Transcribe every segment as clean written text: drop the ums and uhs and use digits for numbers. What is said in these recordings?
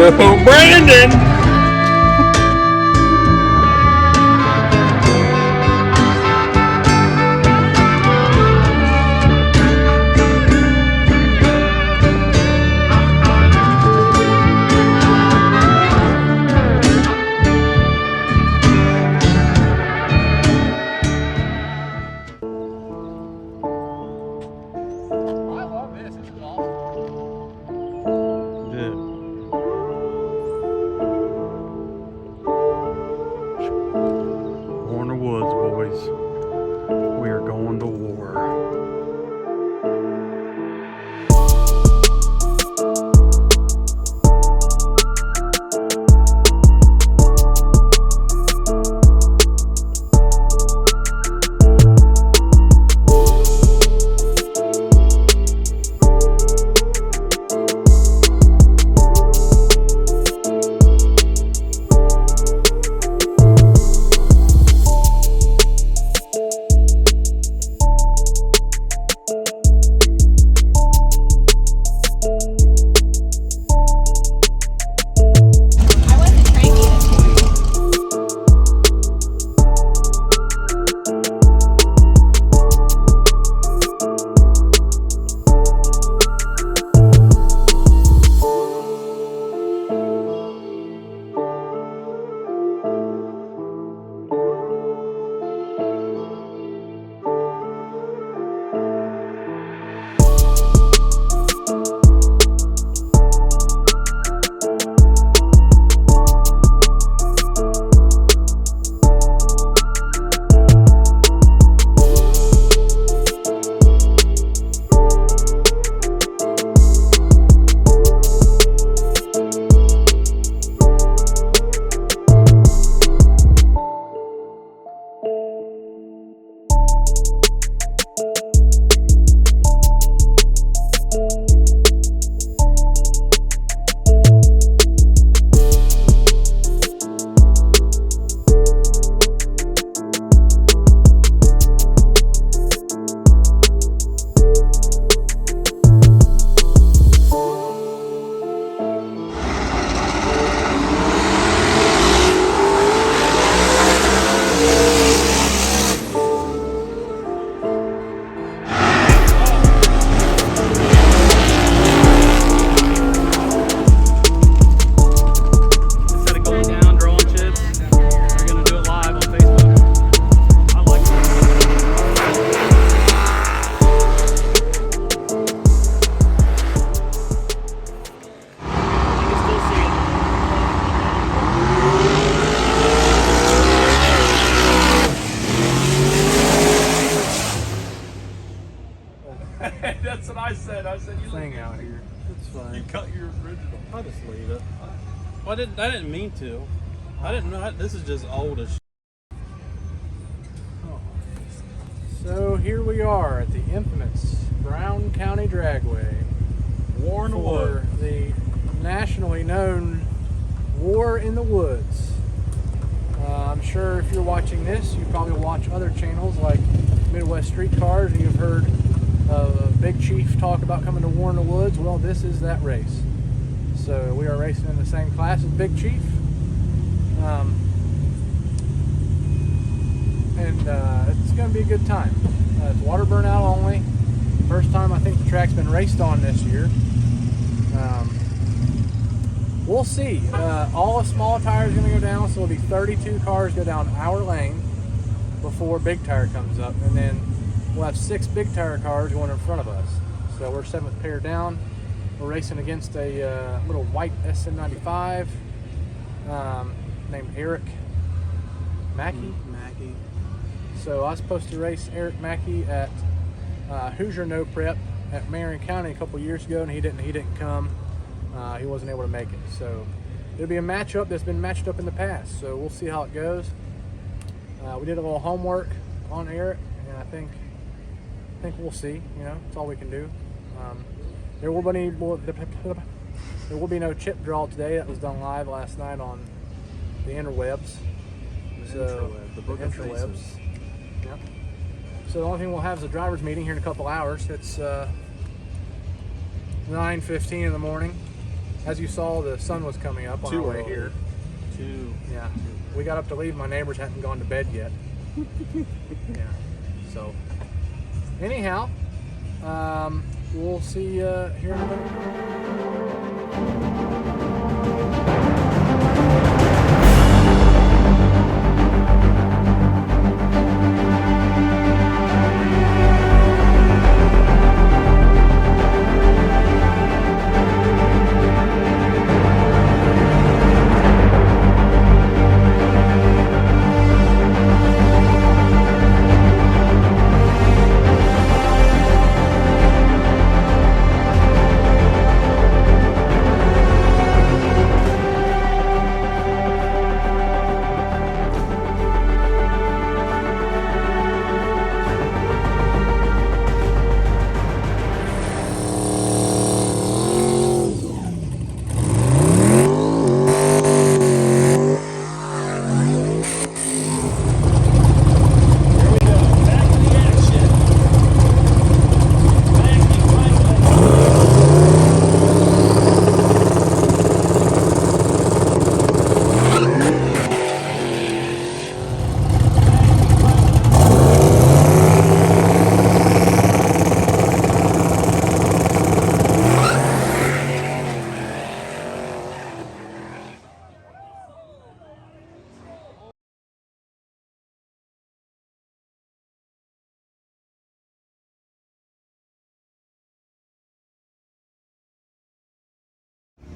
Go, Brandon! Warner Woods, boys. We are going to war. That's what I said. I said you Thing out here. It's fine. You cut your original. I'll just leave it. Well, I didn't mean to. I didn't know. This is just old as shit. Oh. So here we are at the infamous Brown County Dragway. War in the for Woods. the nationally known War in the Woods. I'm sure if you're watching this, you probably watch other channels like Midwest Street Cars, and you've heard Big Chief talk about coming to War in the Woods. Well, this is that race. So we are racing in the same class as Big Chief. It's going to be a good time. It's water burnout only. First time I think the track's been raced on this year. We'll see. All the small tires are going to go down, so there'll be 32 cars go down our lane before big tire comes up, and then we'll have 6 big tire cars going in front of us. So we're 7th pair down. We're racing against a little white SN95 named Eric Mackey. So I was supposed to race Eric Mackey at Hoosier No Prep at Marion County a couple years ago, and he didn't come. He wasn't able to make it. So it'll be a matchup that's been matched up in the past. So we'll see how it goes. We did a little homework on Eric, and I think we'll see. You know, that's all we can do. There will be no chip draw today. That was done live last night on the interwebs. The book of interwebs. faces. Yep. So the only thing we'll have is a driver's meeting here in a couple hours. It's 9:15 in the morning. as you saw, the sun was coming up on our way here. Two. Yeah, we got up to leave. My neighbors hadn't gone to bed yet. Yeah. So, anyhow, we'll see you here in a minute.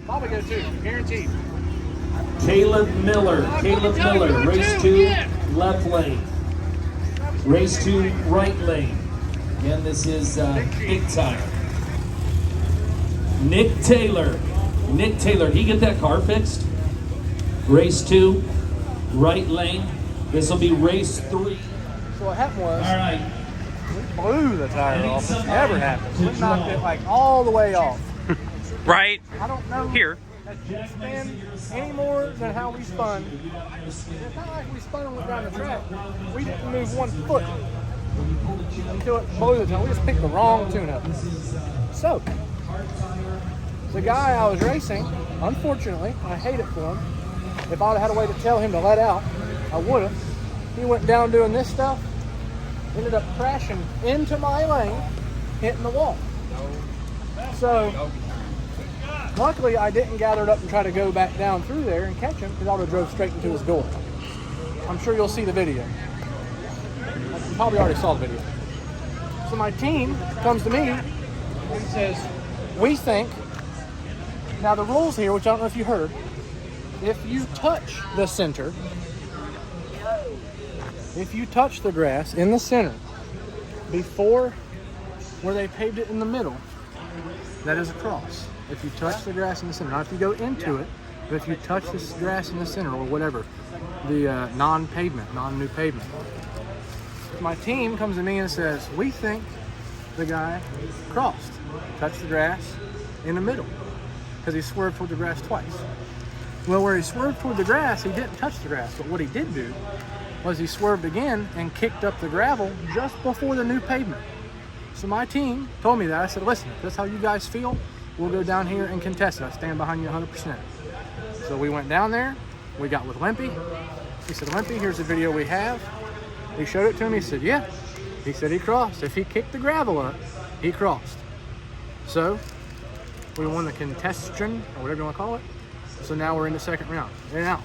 Bobby go too, guaranteed. Caleb Miller, race 2, left lane. Race 2, right lane. Again, this is big time. Nick Taylor, he get that car fixed? Race 2, right lane. This will be race 3. So what happened was, All right. we blew the tire off. It never happens. We knocked it like all the way off. Right I don't know here. that you spin any more than how we spun. It's not like we spun and went down the track. We didn't move 1 foot until it blew the tire. We just picked the wrong tune-up. So, the guy I was racing, unfortunately, I hate it for him. If I would have had a way to tell him to let out, I would have. He went down doing this stuff, ended up crashing into my lane, hitting the wall. So, luckily, I didn't gather it up and try to go back down through there and catch him, because I would have drove straight into his door. I'm sure you'll see the video. You probably already saw the video. So my team comes to me and says, we think, now the rules here, which I don't know if you heard, if you touch the center, if you touch the grass in the center before where they paved it in the middle, that is a cross. If you touch the grass in the center, not if you go into it, but if you touch this grass in the center or whatever, the non-pavement, non-new pavement. My team comes to me and says, we think the guy crossed, touched the grass in the middle, because he swerved toward the grass twice. Well, where he swerved toward the grass, he didn't touch the grass, but what he did do was he swerved again and kicked up the gravel just before the new pavement. So my team told me that. I said, listen, if that's how you guys feel, we'll go down here and contest it. I stand behind you 100%. So we went down there. We got with Limpy. He said, Limpy, here's the video we have. He showed it to him. He said, yeah. He said he crossed. If he kicked the gravel up, he crossed. So we won the contestation, or whatever you want to call it. So now we're in the second round. And now,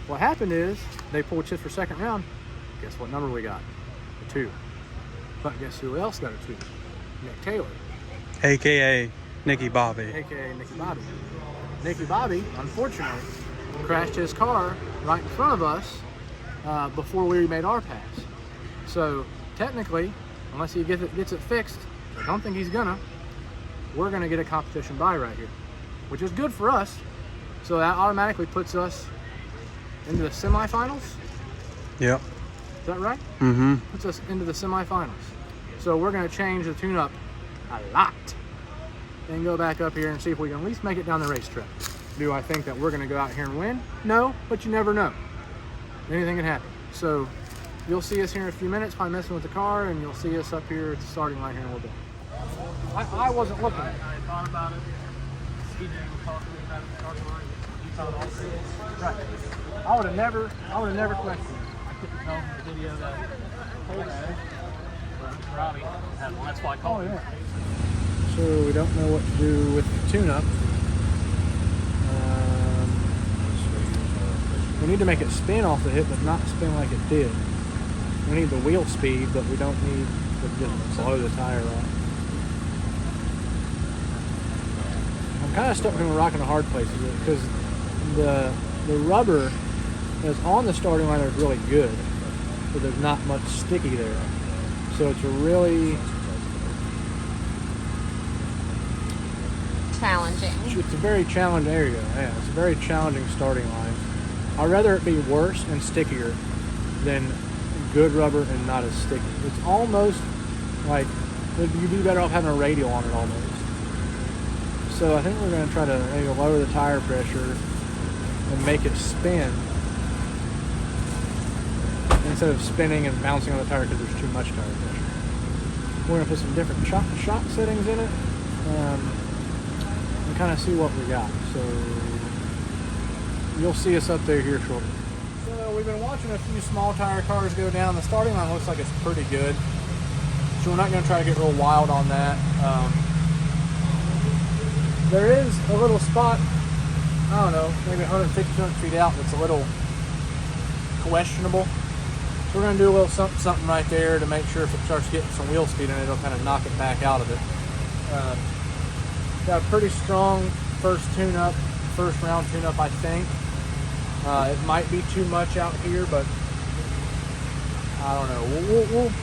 what happened is they pulled chips for second round. Guess what number we got? A 2. But guess who else got a 2? Nick Taylor. AKA Nicky Bobby. AKA Nicky Bobby. Nicky Bobby, unfortunately, crashed his car right in front of us before we made our pass. So technically, unless he gets it fixed, I don't think he's gonna, we're gonna get a competition bye right here, which is good for us. So that automatically puts us into the semifinals. Yep. Is that right? Mm-hmm. Puts us into the semifinals. So we're gonna change the tune-up a lot and go back up here and see if we can at least make it down the racetrack. Do I think that we're gonna go out here and win? No, but you never know. Anything can happen. So you'll see us here in a few minutes, probably messing with the car, and you'll see us up here at the starting line here in a little bit. I wasn't looking. I thought about it. CJ was talking to me about it at the start of the line. He thought also. Right. I would have never questioned it. I couldn't tell from the video that Robbie had one. That's why I Oh, called him. yeah. So we don't know what to do with the tune-up. We need to make it spin off the hip, but not spin like it did. We need the wheel speed, but we don't need to just blow the tire off. I'm kind of stuck between a rock and a hard place because the rubber that's on the starting line is really good, but there's not much sticky there. So it's a really challenging. It's a very challenging area. Yeah, it's a very challenging starting line. I'd rather it be worse and stickier than good rubber and not as sticky. It's almost like you'd be better off having a radial on it almost. So I think we're going to try to maybe lower the tire pressure and make it spin instead of spinning and bouncing on the tire because there's too much tire pressure. We're going to put some different shock settings in it and kind of see what we got. So you'll see us up there here shortly. So we've been watching a few small tire cars go down. The starting line looks like it's pretty good. So we're not going to try to get real wild on that. There is a little spot, I don't know, maybe 150, 200 feet out that's a little questionable. So we're going to do a little something right there to make sure if it starts getting some wheel speed in it, it'll kind of knock it back out of it. Got a pretty strong first round tune-up, I think. It might be too much out here, but I don't know.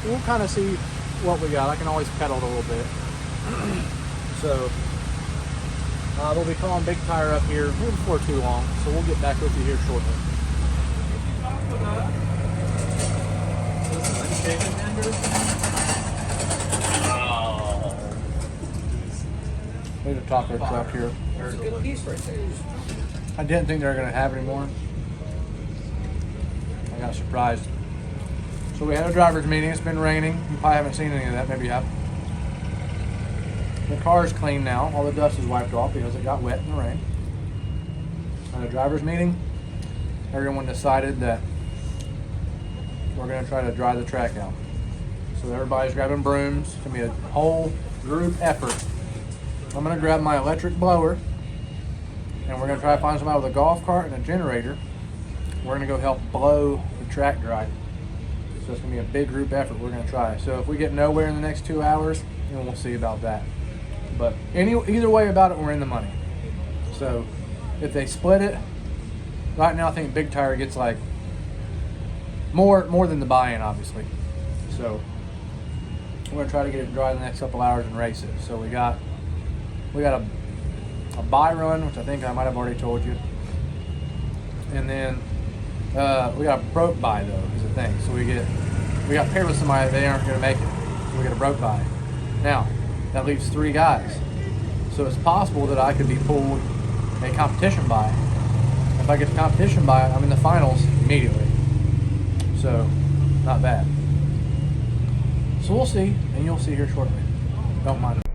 We'll kind of see what we got. I can always pedal it a little bit. So we'll be calling Big Tire up here before too long. So we'll get back with you here shortly. There's a taco truck here. There's a good piece right there. I didn't think they were going to have any more. I got surprised. So we had a driver's meeting. It's been raining. You probably haven't seen any of that. Maybe you have. The car's clean now. All the dust is wiped off because it got wet in the rain. At a driver's meeting, everyone decided that we're going to try to dry the track out. So everybody's grabbing brooms. It's going to be a whole group effort. I'm going to grab my electric blower, and we're going to try to find somebody with a golf cart and a generator. We're going to go help blow the track dry. So it's going to be a big group effort we're going to try. So if we get nowhere in the next 2 hours, then we'll see about that. But either way about it, we're in the money. So if they split it, right now I think Big Tire gets like more than the buy-in, obviously. So we're going to try to get it dry the next couple hours and race it. So we got a buy run, which I think I might have already told you. And then we got a broke buy though, is the thing. So we got paired with somebody, they aren't going to make it. So we get a broke buy. Now, that leaves 3 guys. So it's possible that I could be pulled a competition buy. If I get the competition buy, I'm in the finals immediately. So, not bad. So we'll see, and you'll see here shortly. Don't mind it.